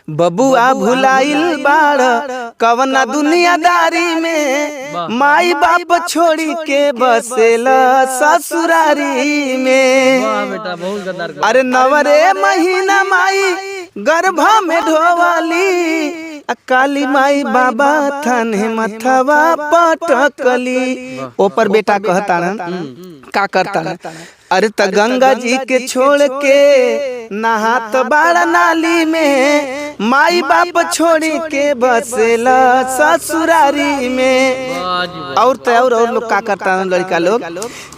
बबुआ भुलाइल बाड़ कवना दुनियादारी में, माई बाप छोड़ी के बसेला ससुरारी में। अरे नवरे महीना माई गर्भ में ढोवाली, काली माई बाबा थाने मथवा पटकली। ऊपर बेटा कहता ना का करता ना, अरे त गंगा जी के छोड़ के नहात बाड़ा नाली में, माई बाप छोड़ी के बसेला ससुरारी में। और तो और लोग का करता लड़का लोग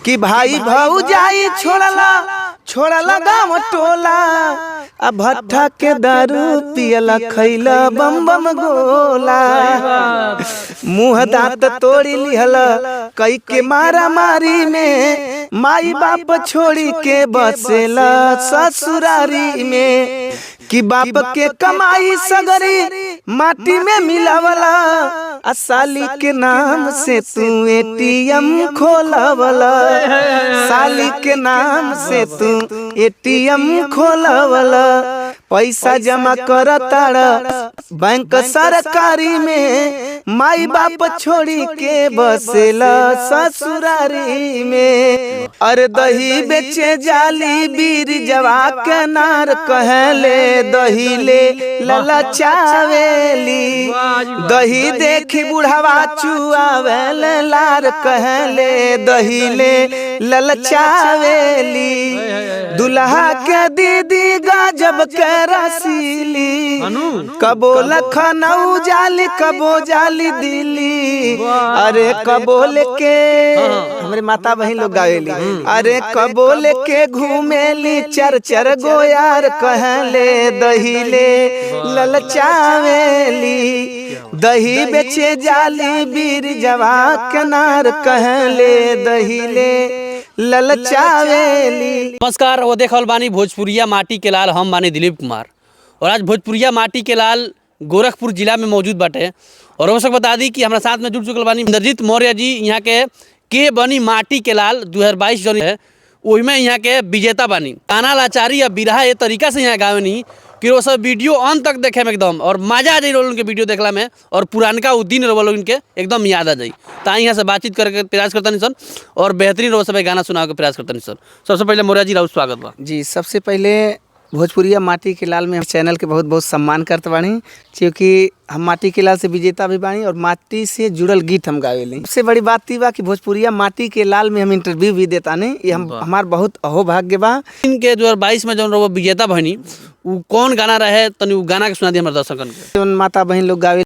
कि भाई भौजाई छोड़ला गाँव टोला, अब भट्ठा के दारू पियला खैला बम बम गोला, मुँह दांत तोड़ी लिहला कई के मारा मारी में, माई बाप छोड़ी के बसेला ससुरारी में। कि बाप के कमाई सगरी माटी में मिलावला, साली के नाम से तू एटीएम खोलावला, साली के नाम से तू एटीएम खोलावला। पैसा जमा करताड़ा बैंक सरकारी में, माई बाप छोड़ी के बसेला ससुरारी में। अरे दही बेचे जाली बीर जवा के नार कहले, दही ले ललचावेली, दही देखी बुढ़ावा चुआवेल लार कहले, दही ले ललचावेली। दुल्हा के दीदी गजब के रसीली, कबो लखनऊ जाली कबो जाली दिल्ली, अरे कबो लेके हमारे माता बहन लोग गावेली, अरे कबो लेके घूमेली चर चर गो यार कहले, दही ले ललचावेली। दही बेचे जाली बीर जवा किनार कहले, दही ले ललचावेली। नमस्कार, वो देखल बानी भोजपुरिया माटी के लाल, हम बानी दिलीप कुमार। और आज भोजपुरिया माटी के लाल गोरखपुर जिला में मौजूद बाटे। और वो सब बता दी कि हमारे साथ में जुड़ चुकल बानी इंद्रजीत मौर्य जी, यहाँ के बनी माटी के लाल 2022 जो है वही में यहाँ के विजेता बानी। गाना लाचारी या बिरहा ये तरीका से यहाँ गावनी कि वो सब वीडियो अंत तक देखे में एकदम और मजा आ जाए रोल उनके वीडियो देखला में, और पुरानका वो दिन रोल उनके एकदम याद आ जाए। ताई यहाँ से बातचीत करके प्रयास करता नहीं सर, और बेहतरीन रोल सब गाना सुना के प्रयास करता नहीं सर। सबसे पहले मौर्य जी राउत स्वागत बा जी। सबसे पहले भोजपुरिया माटी के लाल में हम चैनल के बहुत बहुत सम्मान करते बानी, क्योंकि हम माटी के लाल से विजेता भी बानी और माटी से जुड़ल गीत हम गावेली। सबसे बड़ी बात बा कि भोजपुरिया माटी के लाल में हम इंटरव्यू भी देता नहीं, ये हमार बहुत अहोभाग्य बा। इनके 2022 में जो विजेता बनी वो कौन गाना रहे, तनी वो गाना के सुना दी हमारे दर्शकन के। माता बहन लोग गावे